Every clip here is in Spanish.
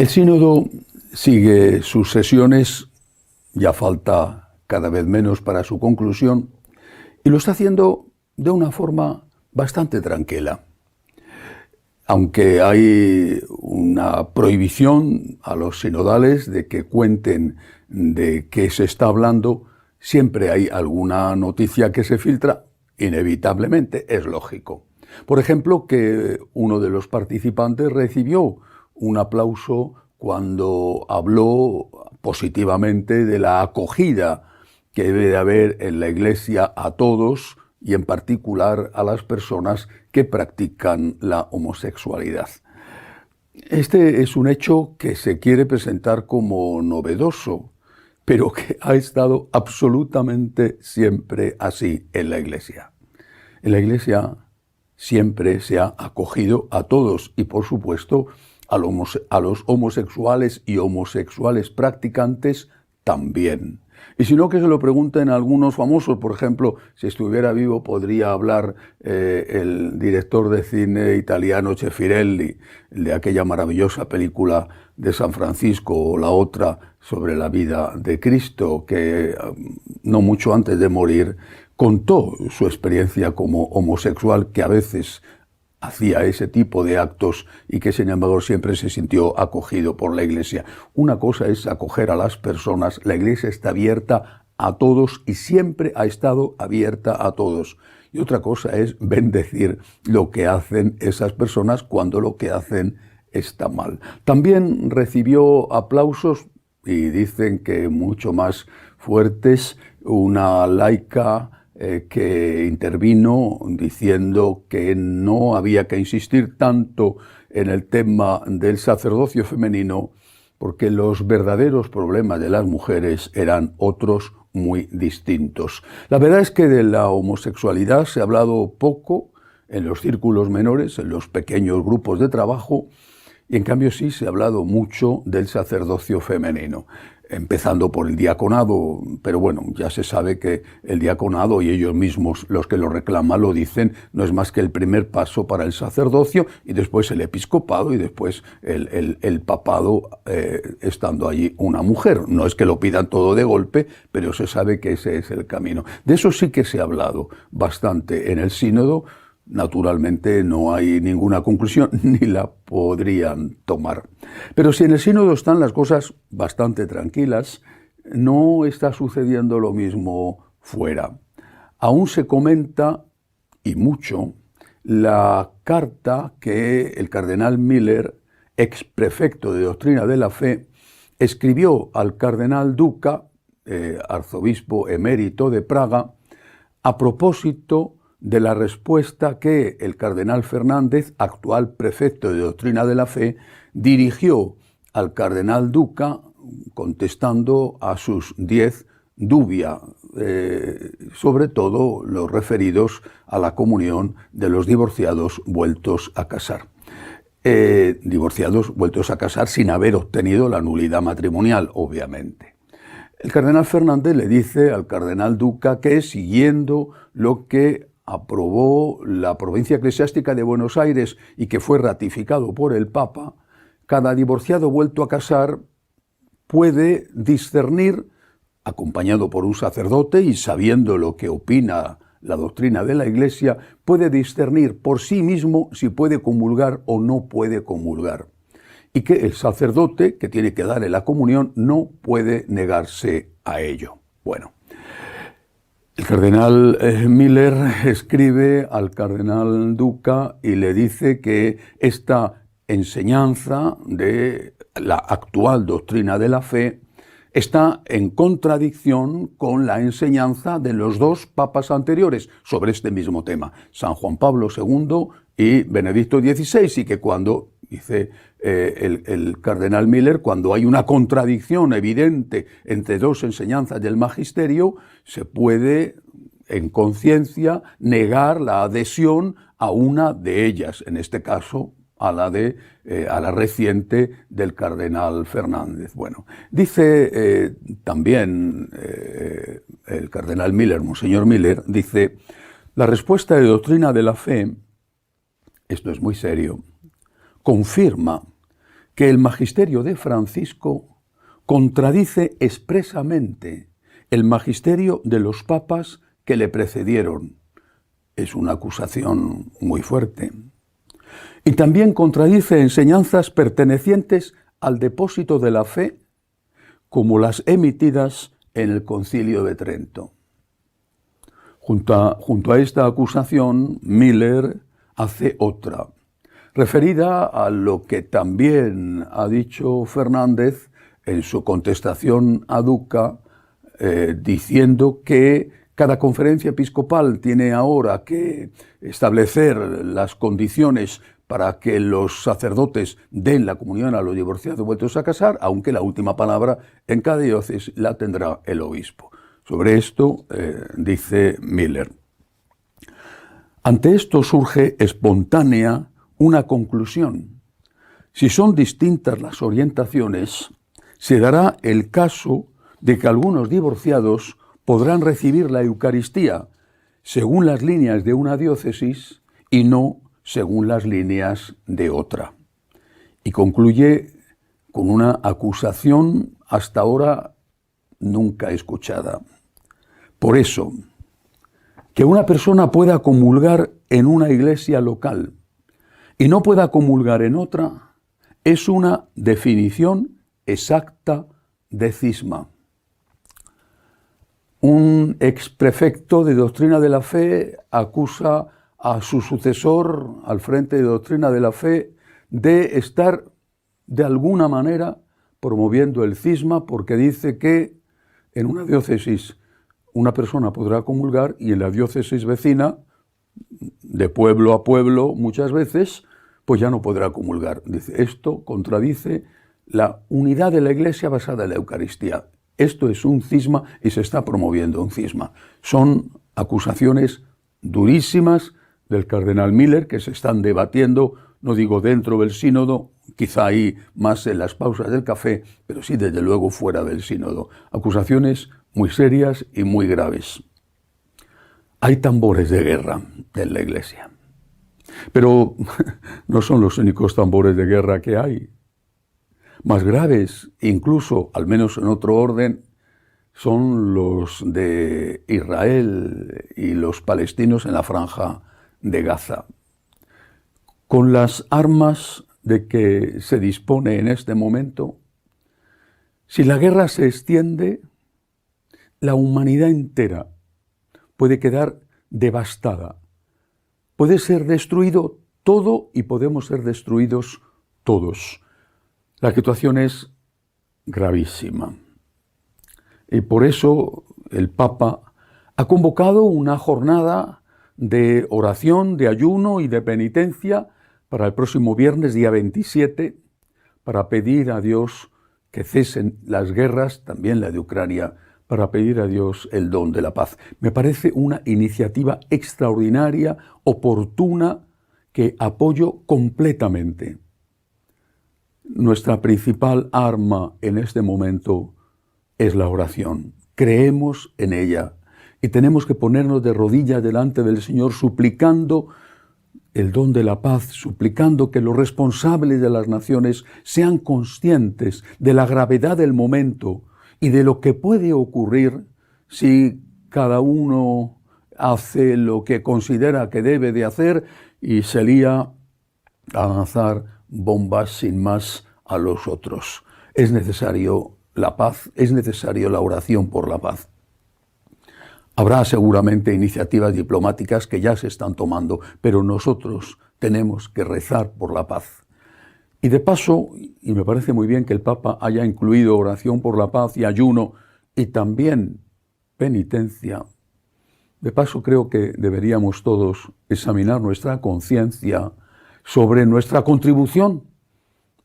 El sínodo sigue sus sesiones, ya falta cada vez menos para su conclusión, y lo está haciendo de una forma bastante tranquila. Aunque hay una prohibición a los sinodales de que cuenten de qué se está hablando, siempre hay alguna noticia que se filtra, inevitablemente, es lógico. Por ejemplo, que uno de los participantes recibió un aplauso cuando habló positivamente de la acogida que debe de haber en la Iglesia a todos y en particular a las personas que practican la homosexualidad. Este es un hecho que se quiere presentar como novedoso, pero que ha estado absolutamente siempre así en la Iglesia. En la Iglesia siempre se ha acogido a todos y, por supuesto, a los homosexuales y homosexuales practicantes también. Y si no, que se lo pregunten a algunos famosos. Por ejemplo, si estuviera vivo podría hablar el director de cine italiano Cefirelli, de aquella maravillosa película de San Francisco, o la otra sobre la vida de Cristo, que no mucho antes de morir contó su experiencia como homosexual, que a veces hacía ese tipo de actos y que sin embargo siempre se sintió acogido por la Iglesia. Una cosa es acoger a las personas, la Iglesia está abierta a todos y siempre ha estado abierta a todos. Y otra cosa es bendecir lo que hacen esas personas cuando lo que hacen está mal. También recibió aplausos, y dicen que mucho más fuertes, una laica que intervino diciendo que no había que insistir tanto en el tema del sacerdocio femenino porque los verdaderos problemas de las mujeres eran otros muy distintos. La verdad es que de la homosexualidad se ha hablado poco en los círculos menores, en los pequeños grupos de trabajo, y en cambio sí se ha hablado mucho del sacerdocio femenino, empezando por el diaconado, pero bueno, ya se sabe que el diaconado, y ellos mismos los que lo reclaman lo dicen, no es más que el primer paso para el sacerdocio, y después el episcopado, y después el papado, estando allí una mujer. No es que lo pidan todo de golpe, pero se sabe que ese es el camino. De eso sí que se ha hablado bastante en el sínodo. Naturalmente no hay ninguna conclusión, ni la podrían tomar. Pero si en el sínodo están las cosas bastante tranquilas, no está sucediendo lo mismo fuera. Aún se comenta, y mucho, la carta que el cardenal Miller, ex prefecto de Doctrina de la Fe, escribió al cardenal Duca, arzobispo emérito de Praga, a propósito de la respuesta que el cardenal Fernández, actual prefecto de Doctrina de la Fe, dirigió al cardenal Duca contestando a sus 10 dubia, sobre todo los referidos a la comunión de los divorciados vueltos a casar. Divorciados vueltos a casar sin haber obtenido la nulidad matrimonial, obviamente. El cardenal Fernández le dice al cardenal Duca que, siguiendo lo que aprobó la provincia eclesiástica de Buenos Aires y que fue ratificado por el Papa, cada divorciado vuelto a casar puede discernir, acompañado por un sacerdote y sabiendo lo que opina la doctrina de la Iglesia, puede discernir por sí mismo si puede comulgar o no puede comulgar. Y que el sacerdote, que tiene que darle la comunión, no puede negarse a ello. Bueno, el cardenal Miller escribe al cardenal Duca y le dice que esta enseñanza de la actual doctrina de la fe está en contradicción con la enseñanza de los 2 papas anteriores sobre este mismo tema, San Juan Pablo II y Benedicto XVI, y que cuando, dice el cardenal Miller, cuando hay una contradicción evidente entre 2 enseñanzas del magisterio, se puede, en conciencia, negar la adhesión a una de ellas, en este caso a la reciente del cardenal Fernández. Bueno, dice también el cardenal Miller, Monseñor Miller, dice: la respuesta de doctrina de la fe, esto es muy serio, confirma que el magisterio de Francisco contradice expresamente el magisterio de los papas que le precedieron. Es una acusación muy fuerte. Y también contradice enseñanzas pertenecientes al depósito de la fe, como las emitidas en el Concilio de Trento. Junto a esta acusación, Miller hace otra, referida a lo que también ha dicho Fernández en su contestación a Duca, diciendo que cada conferencia episcopal tiene ahora que establecer las condiciones para que los sacerdotes den la comunión a los divorciados vueltos a casar, aunque la última palabra en cada diócesis la tendrá el obispo. Sobre esto dice Miller: ante esto surge espontánea una conclusión. Si son distintas las orientaciones, se dará el caso de que algunos divorciados podrán recibir la Eucaristía según las líneas de una diócesis y no según las líneas de otra. Y concluye con una acusación hasta ahora nunca escuchada. Por eso, que una persona pueda comulgar en una iglesia local y no pueda comulgar en otra es una definición exacta de cisma. Un exprefecto de Doctrina de la Fe acusa a su sucesor al frente de Doctrina de la Fe de estar de alguna manera promoviendo el cisma, porque dice que en una diócesis una persona podrá comulgar y en la diócesis vecina, de pueblo a pueblo muchas veces, pues ya no podrá comulgar. Dice, esto contradice la unidad de la Iglesia basada en la Eucaristía. Esto es un cisma y se está promoviendo un cisma. Son acusaciones durísimas del cardenal Miller que se están debatiendo, no digo dentro del sínodo, quizá ahí más en las pausas del café, pero sí desde luego fuera del sínodo. Acusaciones muy serias y muy graves. Hay tambores de guerra en la Iglesia, pero no son los únicos tambores de guerra que hay. Más graves, incluso, al menos en otro orden, son los de Israel y los palestinos en la franja de Gaza. Con las armas de que se dispone en este momento, si la guerra se extiende, la humanidad entera puede quedar devastada. Puede ser destruido todo y podemos ser destruidos todos. La situación es gravísima. Y por eso el Papa ha convocado una jornada de oración, de ayuno y de penitencia para el próximo viernes, día 27, para pedir a Dios que cesen las guerras, también la de Ucrania, para pedir a Dios el don de la paz. Me parece una iniciativa extraordinaria, oportuna, que apoyo completamente. Nuestra principal arma en este momento es la oración. Creemos en ella y tenemos que ponernos de rodillas delante del Señor suplicando el don de la paz, suplicando que los responsables de las naciones sean conscientes de la gravedad del momento y de lo que puede ocurrir si cada uno hace lo que considera que debe de hacer y se lía a lanzar bombas sin más a los otros. Es necesario la paz, es necesario la oración por la paz. Habrá seguramente iniciativas diplomáticas que ya se están tomando, pero nosotros tenemos que rezar por la paz. Y de paso, y me parece muy bien que el Papa haya incluido oración por la paz y ayuno y también penitencia, de paso creo que deberíamos todos examinar nuestra conciencia sobre nuestra contribución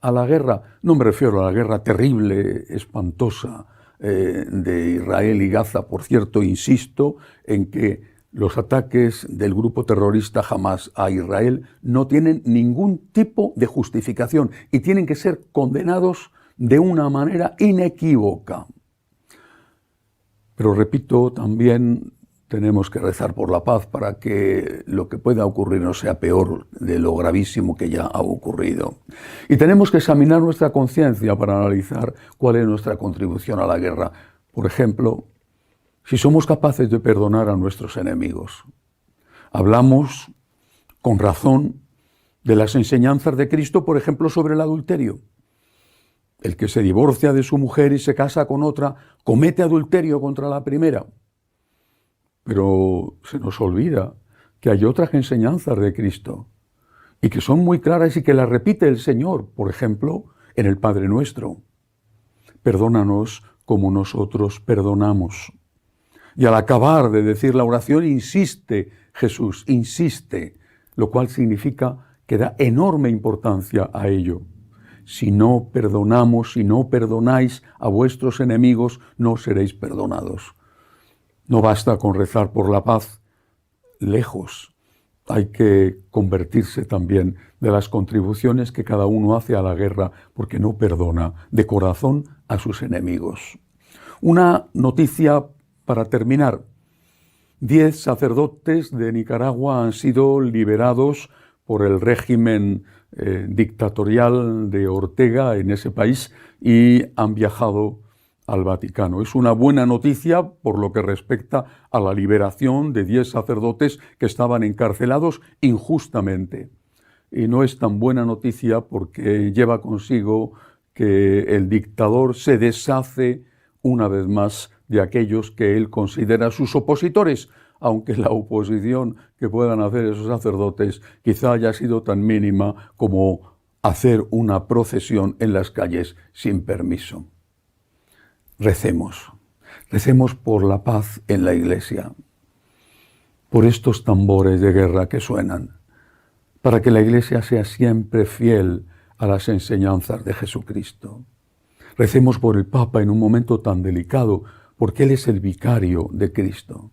a la guerra. No me refiero a la guerra terrible, espantosa de Israel y Gaza. Por cierto, insisto en que los ataques del grupo terrorista Hamas a Israel no tienen ningún tipo de justificación y tienen que ser condenados de una manera inequívoca. Pero repito, también tenemos que rezar por la paz para que lo que pueda ocurrir no sea peor de lo gravísimo que ya ha ocurrido. Y tenemos que examinar nuestra conciencia para analizar cuál es nuestra contribución a la guerra. Por ejemplo, si somos capaces de perdonar a nuestros enemigos. Hablamos con razón de las enseñanzas de Cristo, por ejemplo, sobre el adulterio. El que se divorcia de su mujer y se casa con otra, comete adulterio contra la primera. Pero se nos olvida que hay otras enseñanzas de Cristo y que son muy claras y que las repite el Señor, por ejemplo, en el Padre Nuestro. Perdónanos como nosotros perdonamos. Y al acabar de decir la oración, insiste Jesús, insiste, lo cual significa que da enorme importancia a ello. Si no perdonamos, si no perdonáis a vuestros enemigos, no seréis perdonados. No basta con rezar por la paz lejos. Hay que convertirse también de las contribuciones que cada uno hace a la guerra porque no perdona de corazón a sus enemigos. Una noticia para terminar. 10 sacerdotes de Nicaragua han sido liberados por el régimen dictatorial de Ortega en ese país y han viajado al Vaticano. Es una buena noticia por lo que respecta a la liberación de 10 sacerdotes que estaban encarcelados injustamente. Y no es tan buena noticia porque lleva consigo que el dictador se deshace una vez más de aquellos que él considera sus opositores, aunque la oposición que puedan hacer esos sacerdotes quizá haya sido tan mínima como hacer una procesión en las calles sin permiso. Recemos por la paz en la Iglesia, por estos tambores de guerra que suenan, para que la Iglesia sea siempre fiel a las enseñanzas de Jesucristo. Recemos por el Papa en un momento tan delicado, porque Él es el vicario de Cristo.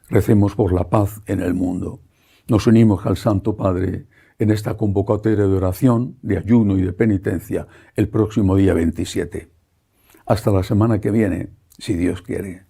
Recemos por la paz en el mundo. Nos unimos al Santo Padre en esta convocatoria de oración, de ayuno y de penitencia el próximo día 27. Hasta la semana que viene, si Dios quiere.